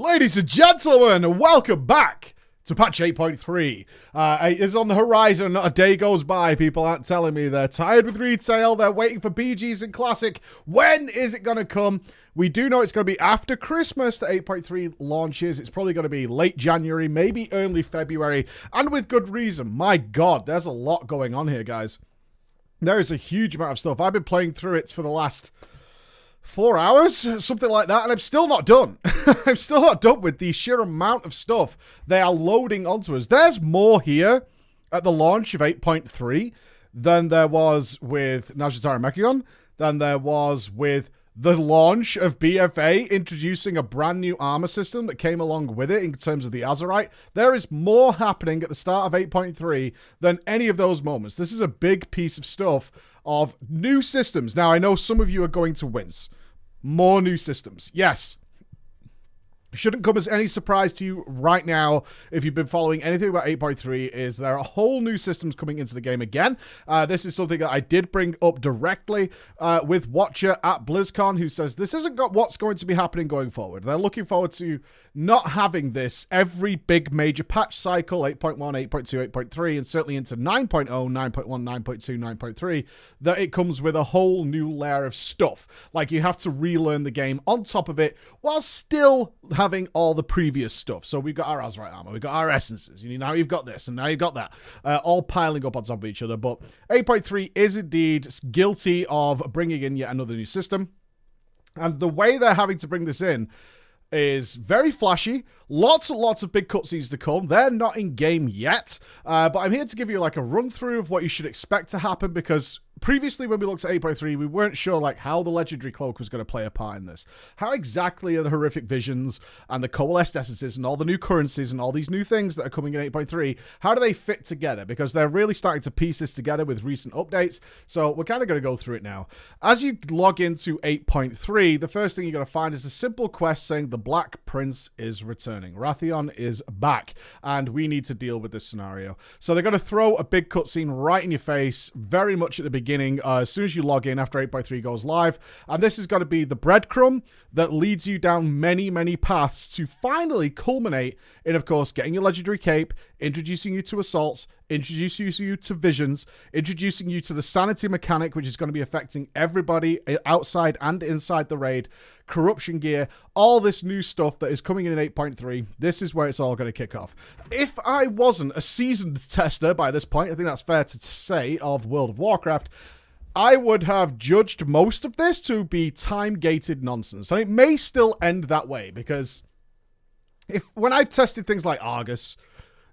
Ladies and gentlemen, welcome back to patch 8.3. It's on the horizon, not a day goes by. People aren't telling me they're tired with retail. They're waiting for BGs and Classic. When is it going to come? We do know it's going to be after Christmas that 8.3 launches. It's probably going to be late January, maybe early February, and with good reason. My God, there's a lot going on here, guys. There is a huge amount of stuff. I've been playing through it for the last 4 hours, something like that, and I'm still not done. I'm still not done with the sheer amount of stuff they are loading onto us. There's more here at the launch of 8.3 than there was with Najatara Mechagon, than there was with the launch of BFA, introducing a brand new armor system that came along with it in terms of the Azerite. There is more happening at the start of 8.3 than any of those moments. This is a big piece of stuff of new systems. Now, I know some of you are going to wince. More new systems. Yes. Shouldn't come as any surprise to you right now if you've been following anything about 8.3 is there are whole new systems coming into the game again. This is something that I did bring up directly with Watcher at BlizzCon, who says this isn't what's going to be happening going forward. They're looking forward to not having this every big major patch cycle, 8.1, 8.2, 8.3, and certainly into 9.0, 9.1, 9.2, 9.3, that it comes with a whole new layer of stuff. Like you have to relearn the game on top of it while still having all the previous stuff. So we've got our Azerite armor, we've got our essences, now you've got this, and now you've got that, all piling up on top of each other. But 8.3 is indeed guilty of bringing in yet another new system. And the way they're having to bring this in is very flashy. Lots and lots of big cutscenes to come. They're not in game yet, but I'm here to give you like a run through of what you should expect to happen, because previously when we looked at 8.3, we weren't sure like how the Legendary Cloak was going to play a part in this. How exactly are the horrific visions and the coalesced essences and all the new currencies and all these new things that are coming in 8.3, how do they fit together? Because they're really starting to piece this together with recent updates. So we're kind of going to go through it now. As you log into 8.3, the first thing you're going to find is a simple quest saying the Black Prince is returning. Wrathion is back, and we need to deal with this scenario. So they're going to throw a big cutscene right in your face, very much at the beginning, as soon as you log in after 8.3 goes live. And this is going to be the breadcrumb that leads you down many, many paths to finally culminate in, of course, getting your Legendary Cape, introducing you to assaults, introducing you to visions, introducing you to the sanity mechanic, which is going to be affecting everybody outside and inside the raid, corruption gear, all this new stuff that is coming in 8.3. This is where it's all going to kick off. If I wasn't a seasoned tester by this point, I think that's fair to say, of World of Warcraft, I would have judged most of this to be time-gated nonsense. And it may still end that way, because when I've tested things like Argus,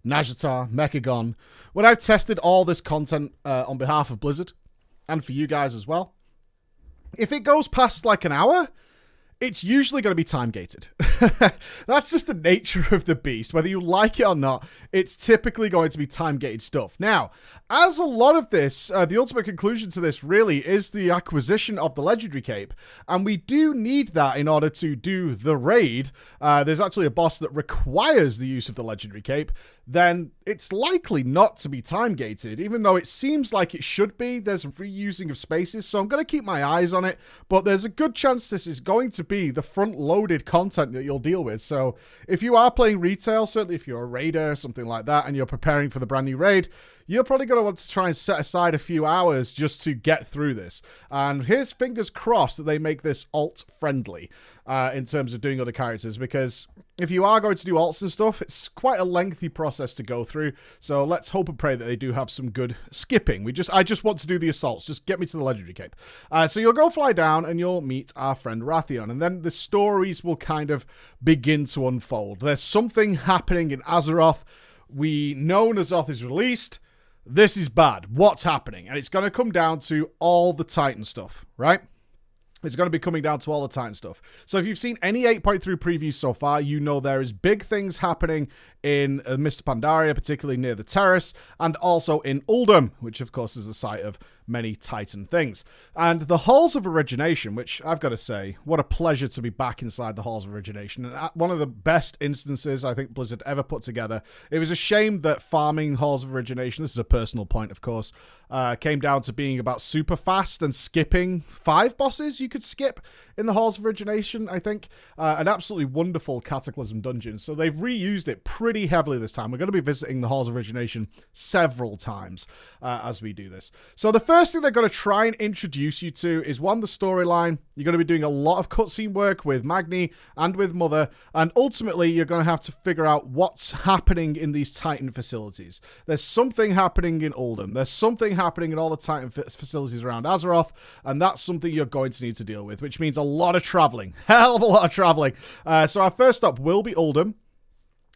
Najatár, Mechagon, when I've tested all this content on behalf of Blizzard, and for you guys as well, if it goes past like an hour, it's usually going to be time-gated. That's just the nature of the beast. Whether you like it or not, it's typically going to be time-gated stuff. Now, as a lot of this, the ultimate conclusion to this really is the acquisition of the Legendary Cape. And we do need that in order to do the raid. There's actually a boss that requires the use of the Legendary Cape. Then it's likely not to be time-gated, even though it seems like it should be. There's reusing of spaces, so I'm going to keep my eyes on it, but there's a good chance this is going to be the front-loaded content that you'll deal with. So if you are playing retail, certainly if you're a raider, something like that, and you're preparing for the brand new raid, you're probably going to want to try and set aside a few hours just to get through this. And here's fingers crossed that they make this alt-friendly in terms of doing other characters, because if you are going to do alts and stuff, it's quite a lengthy process to go through. So let's hope and pray that they do have some good skipping. I just want to do the assaults. Just get me to the Legendary Cape. So you'll go fly down and you'll meet our friend Wrathion. And then the stories will kind of begin to unfold. There's something happening in Azeroth. We know N'Zoth is released. This is bad. What's happening? And it's going to come down to all the Titan stuff, right? It's going to be coming down to all the Titan stuff. So if you've seen any 8.3 previews so far, you know there is big things happening in Mr. Pandaria, particularly near the terrace, and also in Uldum, which of course is the site of many Titan things. And the Halls of Origination, which I've got to say, what a pleasure to be back inside the Halls of Origination. And one of the best instances I think Blizzard ever put together. It was a shame that farming Halls of Origination, this is a personal point of course, came down to being about super fast and skipping 5 bosses you could skip in the Halls of Origination, I think. An absolutely wonderful Cataclysm dungeon. So they've reused it pretty heavily this time. We're going to be visiting the Halls of Origination several times as we do this. So the first thing they're going to try and introduce you to is, one, the storyline. You're going to be doing a lot of cutscene work with Magni and with Mother, and ultimately you're going to have to figure out what's happening in these Titan facilities. There's something happening in Uldum. There's something happening in all the Titan facilities around Azeroth, and that's something you're going to need to deal with, which means a lot of traveling. Hell of a lot of traveling. So our first stop will be Uldum.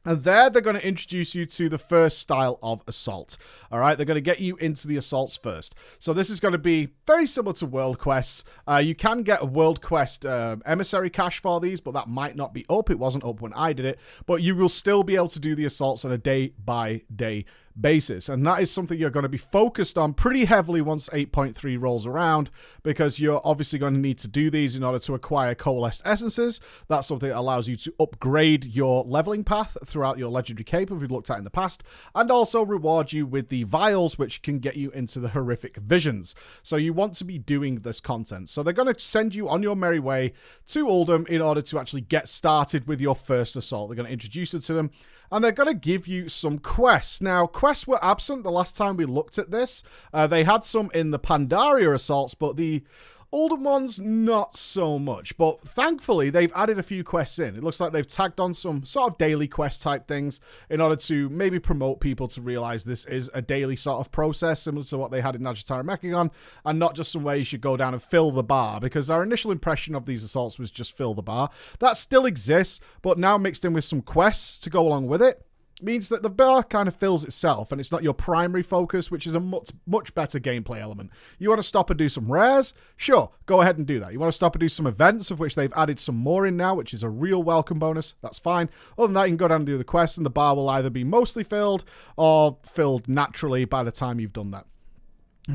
And there, they're going to introduce you to the first style of assault. All right, they're going to get you into the assaults first. So this is going to be very similar to world quests. You can get a world quest emissary cache for these, but that might not be up. It wasn't up when I did it. But you will still be able to do the assaults on a day-by-day basis, and that is something you're going to be focused on pretty heavily once 8.3 rolls around, because you're obviously going to need to do these in order to acquire coalesced essences. That's something that allows you to upgrade your leveling path throughout your legendary cape, if we've looked at in the past, and also reward you with the vials, which can get you into the horrific visions. So you want to be doing this content. So they're going to send you on your merry way to Uldum in order to actually get started with your first assault. They're going to introduce you to them, and they're going to give you some quests. Now, quests were absent the last time we looked at this. They had some in the Pandaria assaults, but the Uldum ones, not so much. But thankfully, they've added a few quests in. It looks like they've tagged on some sort of daily quest type things in order to maybe promote people to realize this is a daily sort of process, similar to what they had in Nagitar Mechagon, and not just some way you should go down and fill the bar, because our initial impression of these assaults was just fill the bar. That still exists, but now mixed in with some quests to go along with it, means that the bar kind of fills itself, and it's not your primary focus, which is a much better gameplay element. You want to stop and do some rares? Sure, go ahead and do that. You want to stop and do some events, of which they've added some more in now, which is a real welcome bonus. That's fine. Other than that, you can go down and do the quest, and the bar will either be mostly filled or filled naturally by the time you've done that.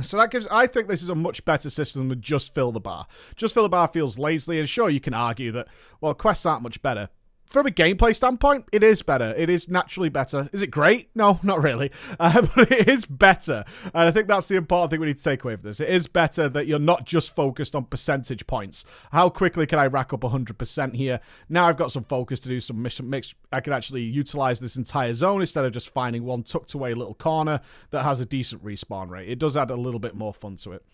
So that gives, I think this is a much better system than just fill the bar. Just fill the bar feels lazily, and sure, you can argue that, well, quests aren't much better. From a gameplay standpoint, it is better. It is naturally better. Is it great? No, not really. But it is better. And I think that's the important thing we need to take away from this. It is better that you're not just focused on percentage points. How quickly can I rack up 100% here? Now I've got some focus to do some mission mix. I can actually utilize this entire zone instead of just finding one tucked away little corner that has a decent respawn rate. It does add a little bit more fun to it.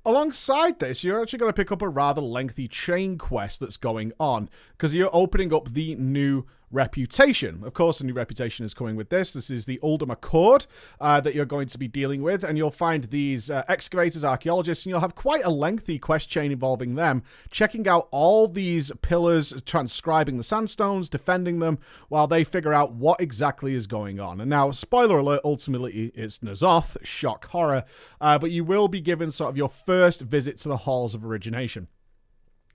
Alongside this, you're actually going to pick up a rather lengthy chain quest that's going on, because you're opening up the new reputation. Of course, a new reputation is coming with this. This is the Ultima Court that you're going to be dealing with, and you'll find these excavators, archaeologists, and you'll have quite a lengthy quest chain involving them, checking out all these pillars, transcribing the sandstones, defending them, while they figure out what exactly is going on. And now, spoiler alert, ultimately it's N'Zoth, shock horror, but you will be given sort of your first visit to the Halls of Origination.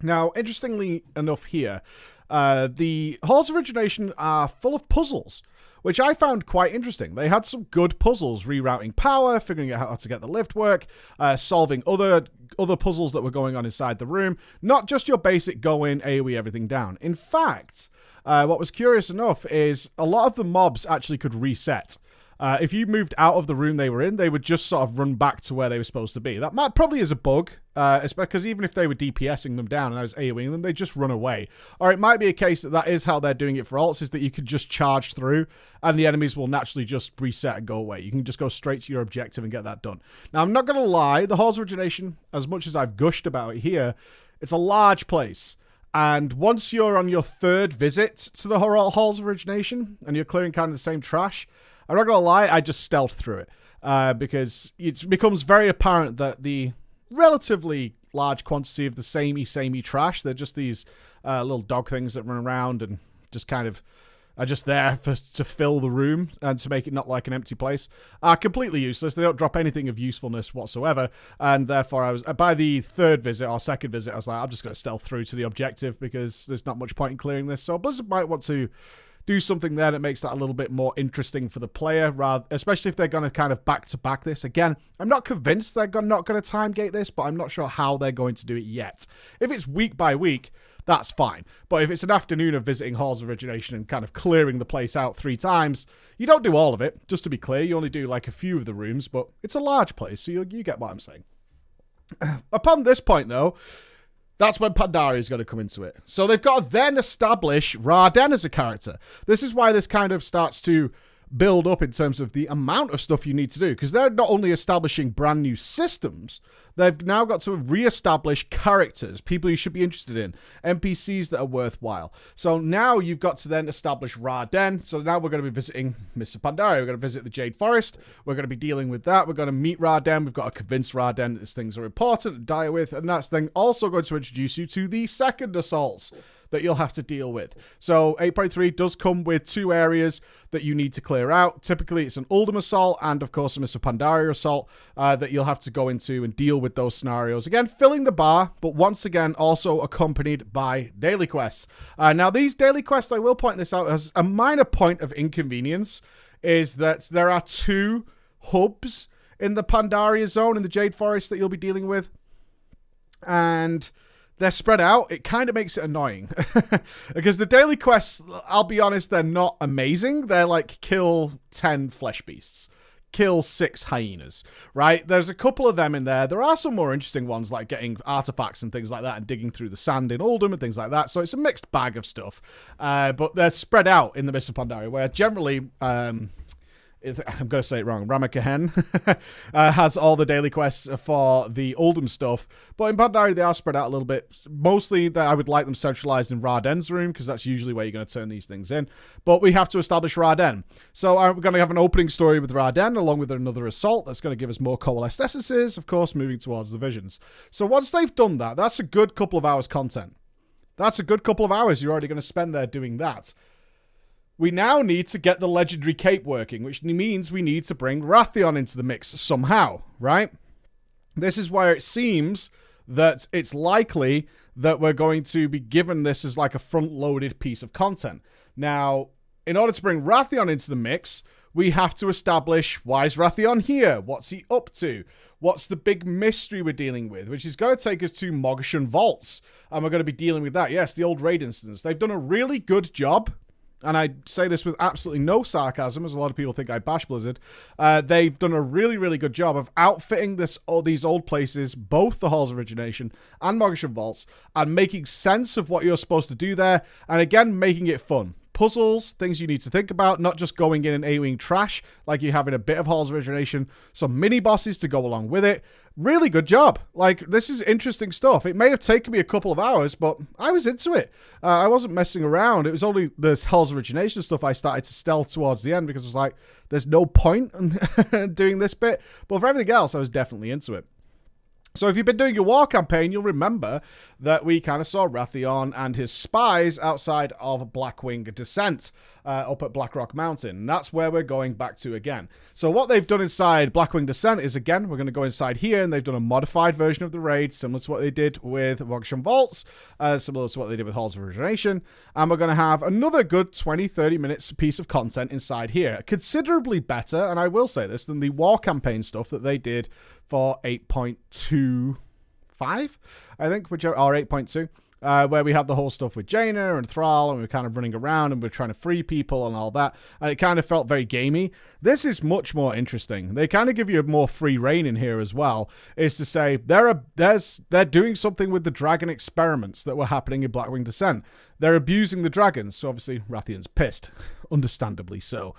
Now, interestingly enough here, the Halls of Origination are full of puzzles, which I found quite interesting. They had some good puzzles, rerouting power, figuring out how to get the lift work, solving other puzzles that were going on inside the room. Not just your basic go in, AoE everything down. In fact, what was curious enough is a lot of the mobs actually could reset. If you moved out of the room they were in, they would just sort of run back to where they were supposed to be. That probably is a bug, because even if they were DPSing them down and I was AoEing them, they just run away. Or it might be a case that is how they're doing it for alts, is that you could just charge through and the enemies will naturally just reset and go away. You can just go straight to your objective and get that done. Now, I'm not going to lie, the Halls of Origination, as much as I've gushed about it here, it's a large place. And once you're on your third visit to the Halls of Origination and you're clearing kind of the same trash, I'm not going to lie, I just stealthed through it, because it becomes very apparent that the relatively large quantity of the samey trash, they're just these little dog things that run around and just kind of are just there to fill the room and to make it not like an empty place, are completely useless. They don't drop anything of usefulness whatsoever, and therefore I was, by the third visit or second visit, I was like, I'm just going to stealth through to the objective because there's not much point in clearing this. So Blizzard might want to do something there that makes that a little bit more interesting for the player, especially if they're going to kind of back-to-back this. Again, I'm not convinced they're not going to time gate this, but I'm not sure how they're going to do it yet. If it's week by week, that's fine. But if it's an afternoon of visiting Halls of Origination and kind of clearing the place out 3 times, you don't do all of it. Just to be clear, you only do like a few of the rooms, but it's a large place, so you get what I'm saying. Upon this point, though, that's when Pandaria is going to come into it. So they've got to then establish Ra-Den as a character. This is why this kind of starts to build up in terms of the amount of stuff you need to do, because they're not only establishing brand new systems, they've now got to re-establish characters, people you should be interested in, NPCs that are worthwhile. So now you've got to then establish Ra-Den. So now we're going to be visiting Mr. Pandaria. We're going to visit the Jade Forest. We're going to be dealing with that. We're going to meet Ra-Den. We've got to convince Ra-Den that these things are important to die with, and that's then also going to introduce you to the second assaults that you'll have to deal with. So 8.3 does come with 2 areas that you need to clear out. Typically, it's an Ultima assault and, of course, a Mr. Pandaria assault that you'll have to go into and deal with those scenarios. Again, filling the bar, but once again, also accompanied by daily quests. Now, these daily quests, I will point this out as a minor point of inconvenience, is that there are 2 hubs in the Pandaria zone in the Jade Forest that you'll be dealing with. And they're spread out. It kind of makes it annoying because the daily quests, I'll be honest, they're not amazing. They're like kill 10 flesh beasts, kill 6 hyenas, right? There's a couple of them in there. There are some more interesting ones like getting artifacts and things like that and digging through the sand in Oldham and things like that. So it's a mixed bag of stuff, but they're spread out in the Mr. Pandaria, where generally I'm going to say it wrong, Ramakahen has all the daily quests for the Oldham stuff, but in Pandaria they are spread out a little bit. Mostly I would like them centralized in Ra-Den's room, because that's usually where you're going to turn these things in, but we have to establish Ra-Den. So we're going to have an opening story with Ra-Den along with another assault that's going to give us more coalesced essences, of course, moving towards the visions. So once they've done that, that's a good couple of hours content. That's a good couple of hours you're already going to spend there doing that. We now need to get the legendary cape working, which means we need to bring Wrathion into the mix somehow, right? This is where it seems that it's likely that we're going to be given this as like a front-loaded piece of content. Now, in order to bring Wrathion into the mix, we have to establish, why is Wrathion here? What's he up to? What's the big mystery we're dealing with? Which is going to take us to Mogashan Vaults, and we're going to be dealing with that. Yes, the old raid instance. They've done a really good job. And I say this with absolutely no sarcasm, as a lot of people think I bash Blizzard. They've done a really, really good job of outfitting these old places, both the Halls of Origination and Mogashan Vaults, and making sense of what you're supposed to do there, and again, making it fun. Puzzles, things you need to think about, not just going in and AoEing trash like you have in a bit of Halls of Origination. Some mini-bosses to go along with it. Really good job. Like, this is interesting stuff. It may have taken me a couple of hours, but I was into it. I wasn't messing around. It was only the Halls of Origination stuff I started to stealth towards the end, because it was like, there's no point in doing this bit. But for everything else, I was definitely into it. So if you've been doing your war campaign, you'll remember that we kind of saw Wrathion and his spies outside of Blackwing Descent up at Blackrock Mountain. And that's where we're going back to again. So what they've done inside Blackwing Descent is, again, we're going to go inside here, and they've done a modified version of the raid, similar to what they did with Mogashan Vaults, similar to what they did with Halls of Origination. And we're going to have another good 20-30 minutes piece of content inside here. Considerably better, and I will say this, than the war campaign stuff that they did for 8.25, I think, or 8.2, where we have the whole stuff with Jaina and Thrall, and we're kind of running around and we're trying to free people and all that, and it kind of felt very gamey. This is much more interesting. They kind of give you a more free reign in here as well, is to say they're doing something with the dragon experiments that were happening in Blackwing Descent. They're abusing the dragons, so obviously Rathion's pissed. Understandably so.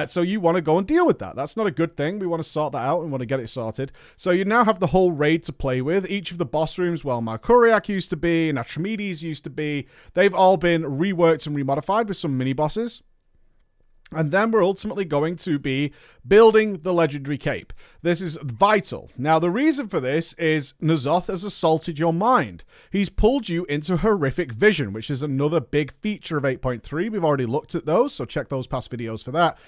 So you want to go and deal with that. That's not a good thing. We want to sort that out and want to get it sorted. So you now have the whole raid to play with. Each of the boss rooms, well, Markuriak used to be, and Atramedes used to be, they've all been reworked and remodified with some mini-bosses. And then we're ultimately going to be building the legendary cape. This is vital. Now, the reason for this is N'Zoth has assaulted your mind. He's pulled you into horrific vision, which is another big feature of 8.3. We've already looked at those, so check those past videos for that.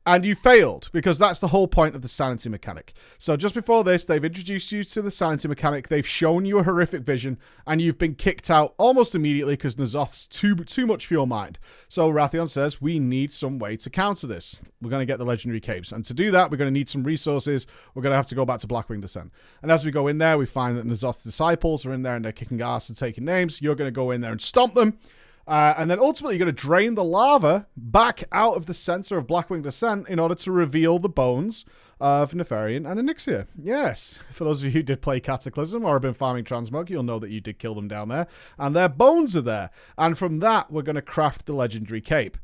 And you failed, because that's the whole point of the sanity mechanic. So just before this, they've introduced you to the sanity mechanic, they've shown you a horrific vision, and you've been kicked out almost immediately because N'Zoth's too much for your mind. So Wrathion says, we need some way to counter this. We're going to get the legendary capes. And to do that, we're going to need some resources. We're going to have to go back to Blackwing Descent. And as we go in there, we find that N'Zoth's disciples are in there and they're kicking ass and taking names. You're going to go in there and stomp them. And then ultimately you're going to drain the lava back out of the center of Blackwing Descent in order to reveal the bones of Nefarian and Onyxia. Yes, for those of you who did play Cataclysm or have been farming Transmog, you'll know that you did kill them down there. And their bones are there. And from that, we're going to craft the legendary cape.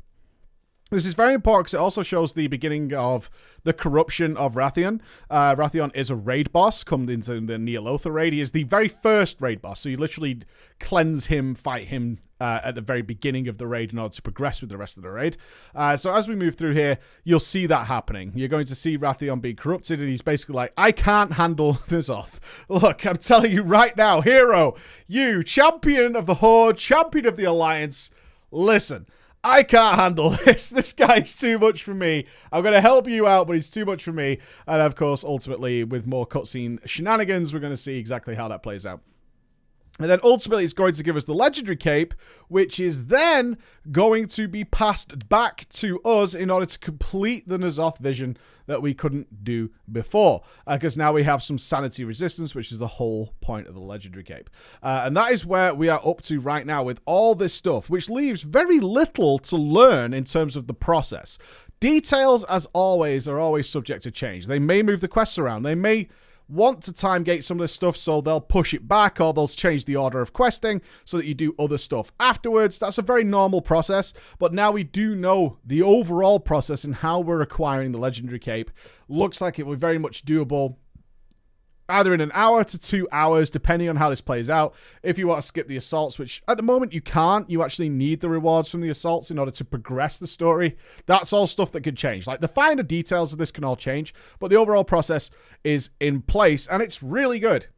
This is very important because it also shows the beginning of the corruption of Wrathion. Wrathion is a raid boss, come into the Neolotha raid. He is the very first raid boss, so you literally cleanse him, fight him at the very beginning of the raid in order to progress with the rest of the raid. So as we move through here, you'll see that happening. You're going to see Wrathion being corrupted, and he's basically like, I can't handle N'Zoth. Look, I'm telling you right now, hero, you, champion of the Horde, champion of the Alliance, listen. I can't handle this. This guy's too much for me. I'm going to help you out, but he's too much for me. And of course, ultimately, with more cutscene shenanigans, we're going to see exactly how that plays out. And then ultimately, it's going to give us the legendary cape, which is then going to be passed back to us in order to complete the N'Zoth vision that we couldn't do before. Because now we have some sanity resistance, which is the whole point of the legendary cape. And that is where we are up to right now with all this stuff, which leaves very little to learn in terms of the process. Details, as always, are always subject to change. They may move the quests around. They may want to time gate some of this stuff, so they'll push it back, or they'll change the order of questing so that you do other stuff afterwards. That's a very normal process, but now we do know the overall process and how we're acquiring the legendary cape. Looks like it will be very much doable either in an hour to 2 hours, depending on how this plays out. If you want to skip the assaults, which at the moment you can't, you actually need the rewards from the assaults in order to progress the story. That's all stuff that could change. Like, the finer details of this can all change, but the overall process is in place, and it's really good.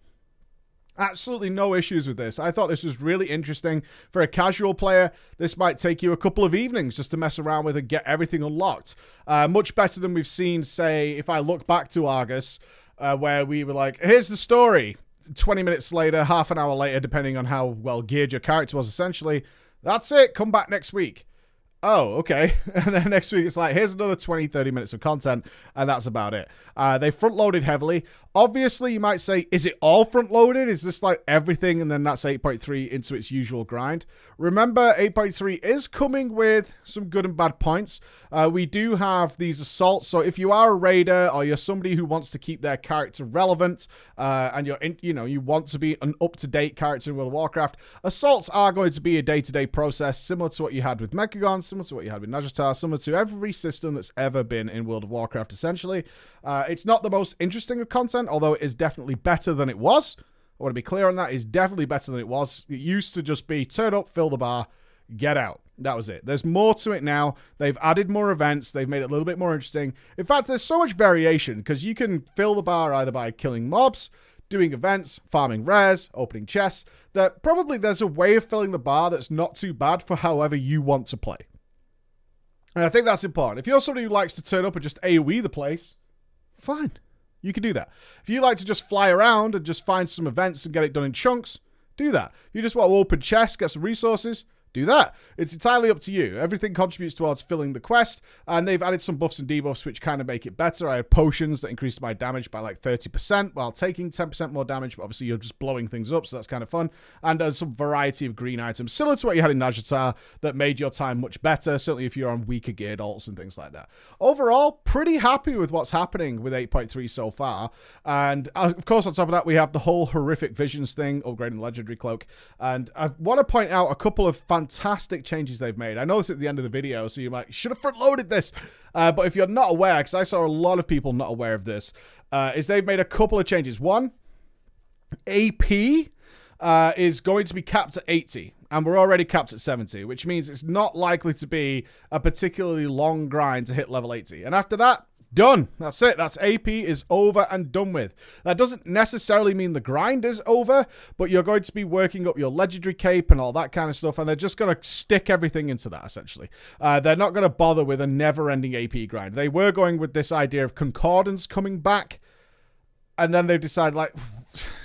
Absolutely no issues with this. I thought this was really interesting. For a casual player, this might take you a couple of evenings just to mess around with and get everything unlocked. Much better than we've seen, say, if I look back to Argus, where we were like, here's the story. 20 minutes later, half an hour later, depending on how well geared your character was, essentially, that's it. Come back next week. Oh, okay. And then next week, it's like, here's another 20, 30 minutes of content, and that's about it. They front-loaded heavily. Obviously, you might say, is it all front-loaded? Is this like everything, and then that's 8.3 into its usual grind? Remember, 8.3 is coming with some good and bad points. We do have these assaults, so if you are a raider, or you're somebody who wants to keep their character relevant, and you want to be an up-to-date character in World of Warcraft, assaults are going to be a day-to-day process, similar to what you had with Mechagon, similar to what you had with Najjatar, similar to every system that's ever been in World of Warcraft, essentially. It's not the most interesting of content, although it is definitely better than it was. I want to be clear on that. It's definitely better than it was. It used to just be turn up, fill the bar, get out. That was it. There's more to it now. They've added more events. They've made it a little bit more interesting. In fact, there's so much variation because you can fill the bar either by killing mobs, doing events, farming rares, opening chests, that probably there's a way of filling the bar that's not too bad for however you want to play. And I think that's important. If you're somebody who likes to turn up and just AoE the place, fine. You can do that. If you like to just fly around and just find some events and get it done in chunks, do that. If you just want to open chests, get some resources, do that. It's entirely up to you. Everything contributes towards filling the quest, and they've added some buffs and debuffs which kind of make it better. I had potions that increased my damage by like 30% while taking 10% more damage, but obviously you're just blowing things up, so that's kind of fun. And some variety of green items, similar to what you had in Najjatar, that made your time much better, certainly if you're on weaker geared alts and things like that. Overall, pretty happy with what's happening with 8.3 so far. And of course, on top of that, we have the whole horrific visions thing, upgrading the legendary cloak. And I want to point out a couple of fantastic changes they've made. I know this at the end of the video, so you might should have front loaded this. But if you're not aware, because I saw a lot of people not aware of this, is they've made a couple of changes. One, AP is going to be capped at 80, and we're already capped at 70, which means it's not likely to be a particularly long grind to hit level 80. And after that, Done. That's it. That's AP is over and done with. That doesn't necessarily mean the grind is over, but you're going to be working up your legendary cape and all that kind of stuff, and they're just going to stick everything into that, essentially. They're not going to bother with a never-ending AP grind. They were going with this idea of Concordance coming back, and then they've decided, like,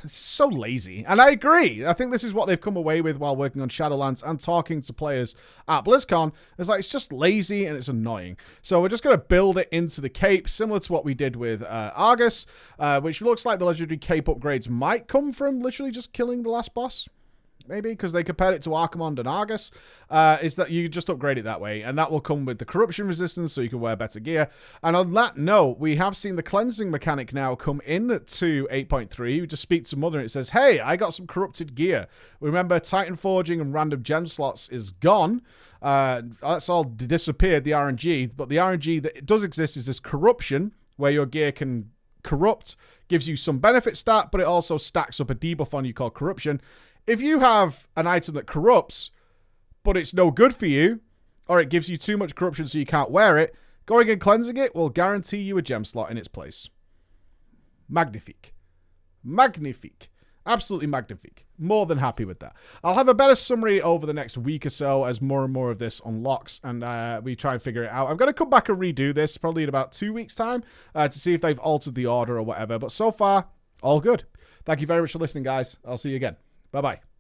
it's so lazy. And I agree. I think this is what they've come away with while working on Shadowlands and talking to players at BlizzCon. It's like, it's just lazy and it's annoying. So we're just going to build it into the cape, similar to what we did with Argus, which looks like the legendary cape upgrades might come from literally just killing the last boss. Maybe, because they compared it to Archimonde and Argus, is that you just upgrade it that way, and that will come with the corruption resistance, so you can wear better gear. And on that note, we have seen the cleansing mechanic now come in to 8.3. You just speak to Mother, and it says, hey, I got some corrupted gear. Remember, Titan Forging and random gem slots is gone. That's all disappeared, the RNG, but the RNG that does exist is this corruption, where your gear can corrupt, gives you some benefit stat, but it also stacks up a debuff on you called corruption. If you have an item that corrupts, but it's no good for you, or it gives you too much corruption so you can't wear it, going and cleansing it will guarantee you a gem slot in its place. Magnifique. Magnifique. Absolutely magnifique. More than happy with that. I'll have a better summary over the next week or so as more and more of this unlocks and we try and figure it out. I'm going to come back and redo this probably in about 2 weeks' time to see if they've altered the order or whatever. But so far, all good. Thank you very much for listening, guys. I'll see you again. Bye-bye.